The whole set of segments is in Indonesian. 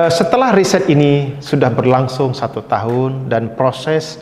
Setelah riset ini sudah berlangsung 1 tahun dan proses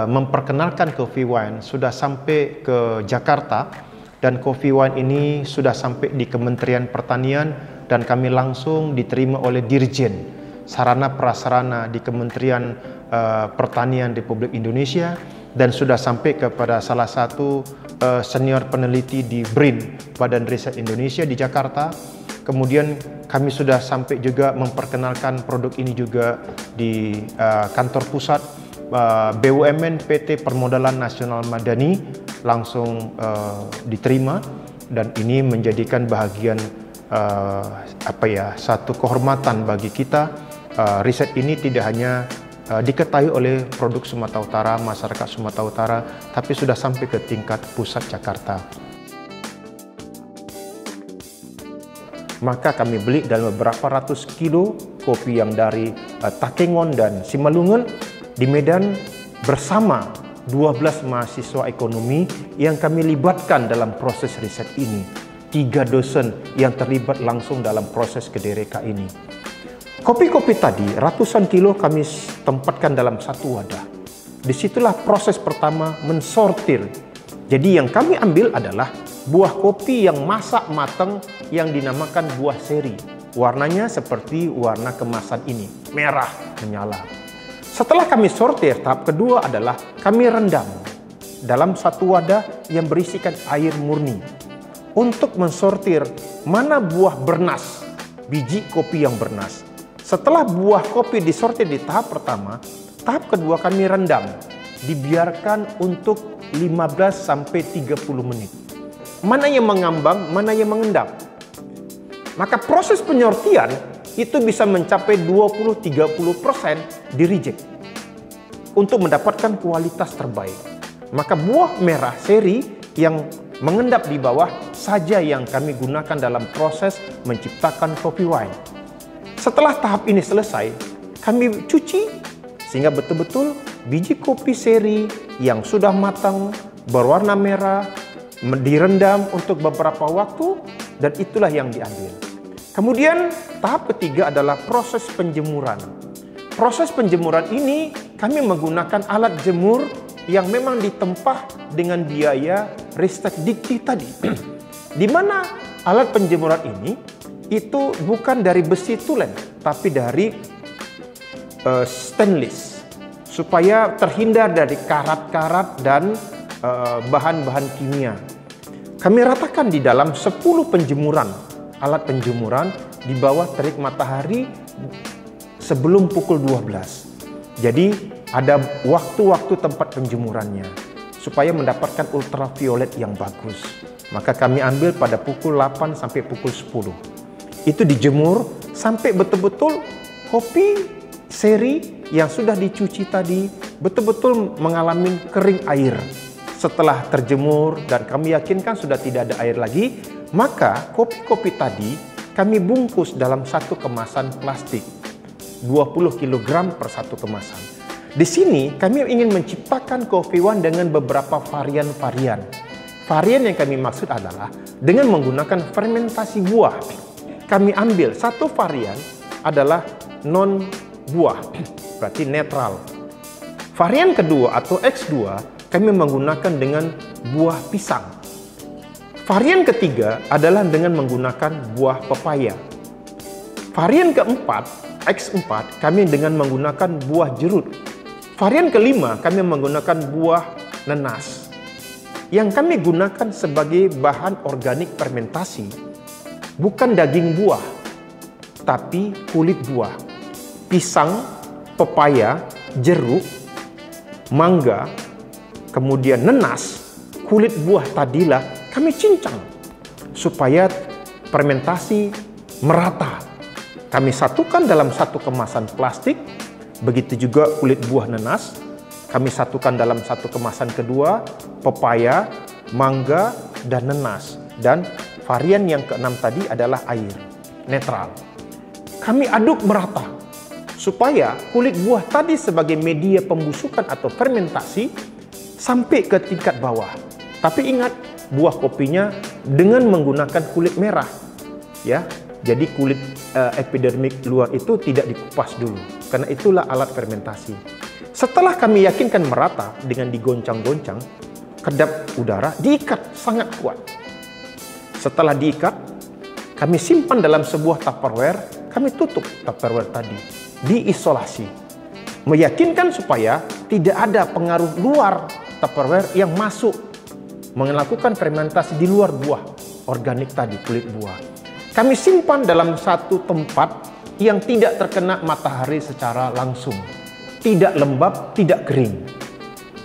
memperkenalkan Coffee Wine sudah sampai ke Jakarta, dan Coffee Wine ini sudah sampai di Kementerian Pertanian dan kami langsung diterima oleh Dirjen Sarana Prasarana di Kementerian Pertanian Republik Indonesia, dan sudah sampai kepada salah satu senior peneliti di BRIN, Badan Riset Indonesia di Jakarta. Kemudian kami sudah sampai juga memperkenalkan produk ini juga di kantor pusat BUMN PT Permodalan Nasional Madani, langsung diterima, dan ini menjadikan bahagian satu kehormatan bagi kita. Riset ini tidak hanya diketahui oleh produk Sumatera Utara, masyarakat Sumatera Utara, tapi sudah sampai ke tingkat pusat Jakarta. Maka kami beli dalam beberapa ratus kilo kopi yang dari Takengon dan Simalungun di Medan bersama 12 mahasiswa ekonomi yang kami libatkan dalam proses riset ini. 3 dosen yang terlibat langsung dalam proses Kedereka ini. Kopi-kopi tadi ratusan kilo kami tempatkan dalam satu wadah. Disitulah proses pertama mensortir. Jadi yang kami ambil adalah buah kopi yang masak matang yang dinamakan buah seri. Warnanya seperti warna kemasan ini, merah menyala. Setelah kami sortir, tahap kedua adalah kami rendam dalam satu wadah yang berisikan air murni untuk mensortir mana buah bernas, biji kopi yang bernas. Setelah buah kopi disortir di tahap pertama, tahap kedua kami rendam, dibiarkan untuk 15 sampai 30 menit. Mana yang mengambang, mana yang mengendap. Maka proses penyortian itu bisa mencapai 20-30% di reject untuk mendapatkan kualitas terbaik. Maka buah merah seri yang mengendap di bawah saja yang kami gunakan dalam proses menciptakan Coffee Wine. Setelah tahap ini selesai, kami cuci sehingga betul-betul biji kopi seri yang sudah matang, berwarna merah, direndam untuk beberapa waktu, dan itulah yang diambil. Kemudian tahap ketiga adalah proses penjemuran. Proses penjemuran ini kami menggunakan alat jemur yang memang ditempah dengan biaya Ristek Dikti tadi. Di mana alat penjemuran ini itu bukan dari besi tulen, tapi dari stainless, supaya terhindar dari karat-karat dan bahan-bahan kimia. Kami ratakan di dalam 10 penjemuran, alat penjemuran di bawah terik matahari sebelum pukul 12. Jadi ada waktu-waktu tempat penjemurannya supaya mendapatkan ultraviolet yang bagus. Maka kami ambil pada pukul 8 sampai pukul 10. Itu dijemur sampai betul-betul kopi seri yang sudah dicuci tadi betul-betul mengalami kering air. Setelah terjemur dan kami yakinkan sudah tidak ada air lagi, maka kopi-kopi tadi kami bungkus dalam satu kemasan plastik 20 kg per satu kemasan. Di sini kami ingin menciptakan Coffee Wine dengan beberapa varian-varian. Varian yang kami maksud adalah dengan menggunakan fermentasi buah. Kami ambil satu varian adalah non buah, berarti netral. Varian kedua atau X2 kami menggunakan dengan buah pisang. Varian ketiga adalah dengan menggunakan buah pepaya. Varian keempat, X4, kami dengan menggunakan buah jeruk. Varian kelima kami menggunakan buah nenas. Yang kami gunakan sebagai bahan organik fermentasi bukan daging buah, tapi kulit buah. Pisang, pepaya, jeruk, mangga, kemudian nenas, kulit buah tadilah kami cincang supaya fermentasi merata. Kami satukan dalam satu kemasan plastik, begitu juga kulit buah nenas. Kami satukan dalam satu kemasan kedua, pepaya, mangga, dan nenas. Dan varian yang keenam tadi adalah air, netral. Kami aduk merata supaya kulit buah tadi sebagai media pembusukan atau fermentasi sampai ke tingkat bawah. Tapi ingat, buah kopinya dengan menggunakan kulit merah, ya. Jadi kulit epidermik luar itu tidak dikupas dulu, karena itulah alat fermentasi. Setelah kami yakinkan merata dengan digoncang-goncang, kedap udara diikat sangat kuat. Setelah diikat, kami simpan dalam sebuah Tupperware, kami tutup Tupperware tadi, diisolasi. Meyakinkan supaya tidak ada pengaruh luar Tupperware yang masuk melakukan fermentasi di luar buah organik tadi, kulit buah. Kami simpan dalam satu tempat yang tidak terkena matahari secara langsung, tidak lembab, tidak kering,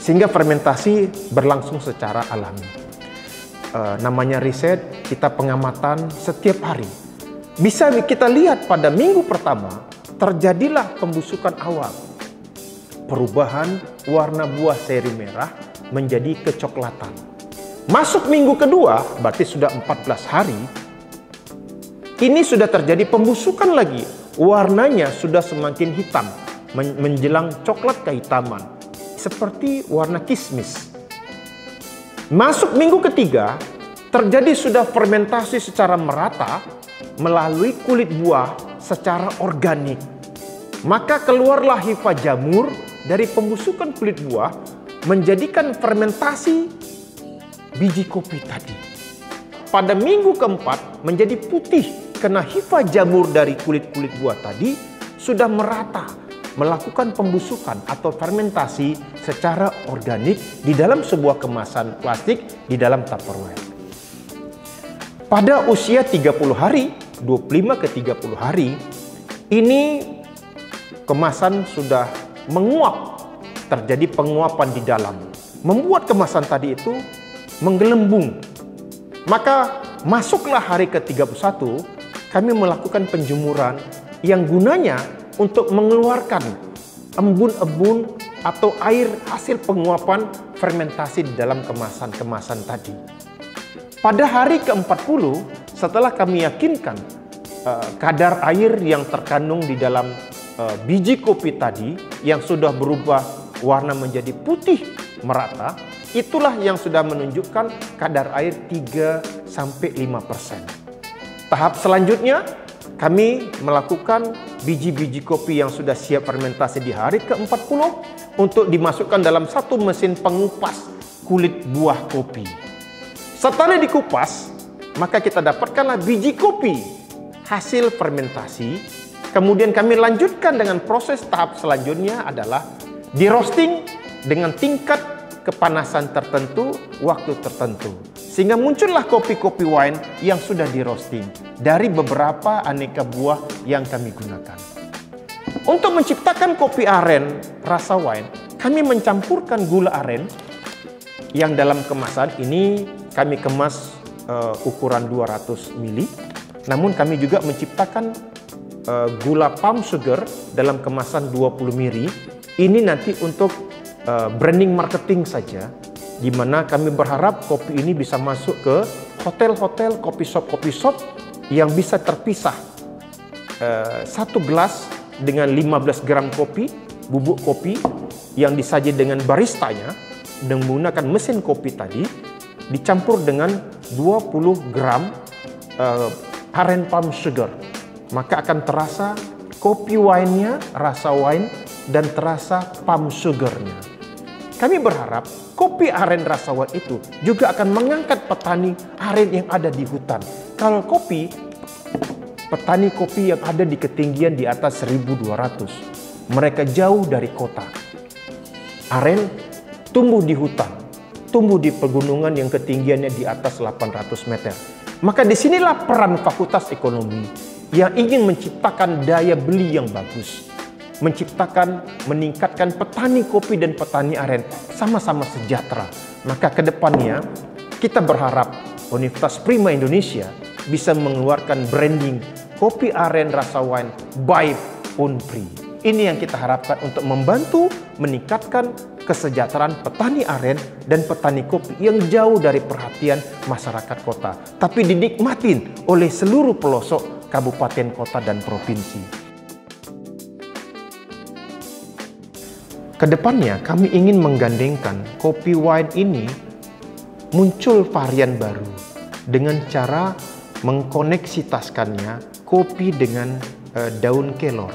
sehingga fermentasi berlangsung secara alami. Namanya riset, kita pengamatan setiap hari. Bisa kita lihat pada minggu pertama terjadilah pembusukan awal, perubahan warna buah seri merah menjadi kecoklatan. Masuk minggu kedua, berarti sudah 14 hari, ini sudah terjadi pembusukan lagi. Warnanya sudah semakin hitam, menjelang coklat kehitaman, seperti warna kismis. Masuk minggu ketiga, terjadi sudah fermentasi secara merata melalui kulit buah secara organik. Maka keluarlah hifa jamur dari pembusukan kulit buah, menjadikan fermentasi biji kopi tadi. Pada minggu keempat menjadi putih, karena hifa jamur dari kulit-kulit buah tadi sudah merata melakukan pembusukan atau fermentasi secara organik di dalam sebuah kemasan plastik di dalam Tupperware. Pada usia 30 hari, 25 ke 30 hari, ini kemasan sudah menguap, terjadi penguapan di dalam, membuat kemasan tadi itu menggelembung. Maka masuklah hari ke-31, kami melakukan penjemuran yang gunanya untuk mengeluarkan embun-embun atau air hasil penguapan fermentasi di dalam kemasan-kemasan tadi. Pada hari ke-40, setelah kami yakinkan kadar air yang terkandung di dalam biji kopi tadi yang sudah berubah warna menjadi putih merata, itulah yang sudah menunjukkan kadar air 3-5%. Tahap selanjutnya, kami melakukan biji-biji kopi yang sudah siap fermentasi di hari ke-40 untuk dimasukkan dalam satu mesin pengupas kulit buah kopi. Setelah dikupas, maka kita dapatkanlah biji kopi hasil fermentasi. Kemudian kami lanjutkan dengan proses tahap selanjutnya adalah di roasting dengan tingkat kepanasan tertentu, waktu tertentu. Sehingga muncullah kopi-kopi wine yang sudah di roasting dari beberapa aneka buah yang kami gunakan. Untuk menciptakan kopi aren rasa wine, kami mencampurkan gula aren yang dalam kemasan ini kami kemas ukuran 200 ml. Namun kami juga menciptakan gula palm sugar dalam kemasan 20 ml. Ini nanti untuk branding marketing saja, di mana kami berharap kopi ini bisa masuk ke hotel-hotel, coffee shop yang bisa terpisah. Satu gelas dengan 15 gram kopi, bubuk kopi yang disaji dengan baristanya dengan menggunakan mesin kopi tadi, dicampur dengan 20 gram aren palm sugar. Maka akan terasa kopi wine-nya, rasa wine, dan terasa palm sugar-nya. Kami berharap kopi aren rasa wine itu juga akan mengangkat petani aren yang ada di hutan. Kalau kopi, petani kopi yang ada di ketinggian di atas 1.200, mereka jauh dari kota. Aren tumbuh di hutan, tumbuh di pegunungan yang ketinggiannya di atas 800 meter. Maka disinilah peran Fakultas Ekonomi yang ingin menciptakan daya beli yang bagus, meningkatkan petani kopi dan petani aren sama-sama sejahtera. Maka ke depannya kita berharap Universitas Prima Indonesia bisa mengeluarkan branding kopi aren rasa wine by Unpri. Ini yang kita harapkan untuk membantu meningkatkan kesejahteraan petani aren dan petani kopi yang jauh dari perhatian masyarakat kota, tapi dinikmatin oleh seluruh pelosok kabupaten, kota, dan provinsi. Kedepannya kami ingin menggandengkan kopi wine ini muncul varian baru dengan cara mengkoneksitaskannya kopi dengan daun kelor.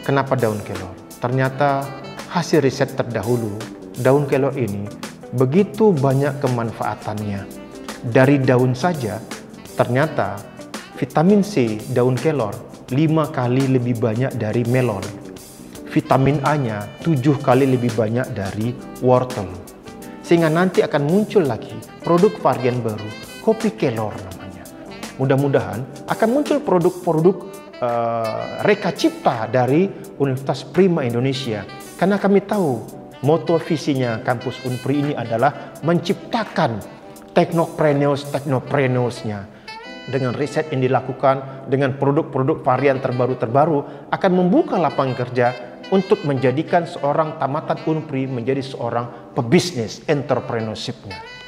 Kenapa daun kelor? Ternyata hasil riset terdahulu, daun kelor ini begitu banyak kemanfaatannya. Dari daun saja, ternyata vitamin C daun kelor 5 kali lebih banyak dari melon. Vitamin A-nya 7 kali lebih banyak dari wortel. Sehingga nanti akan muncul lagi produk varian baru, kopi kelor namanya. Mudah-mudahan akan muncul produk-produk reka cipta dari Universitas Prima Indonesia. Karena kami tahu moto visinya kampus Unpri ini adalah menciptakan teknopreneurs-nya. Dengan riset yang dilakukan, dengan produk-produk varian terbaru akan membuka lapangan kerja untuk menjadikan seorang tamatan Unpri menjadi seorang pebisnis entrepreneurship-nya.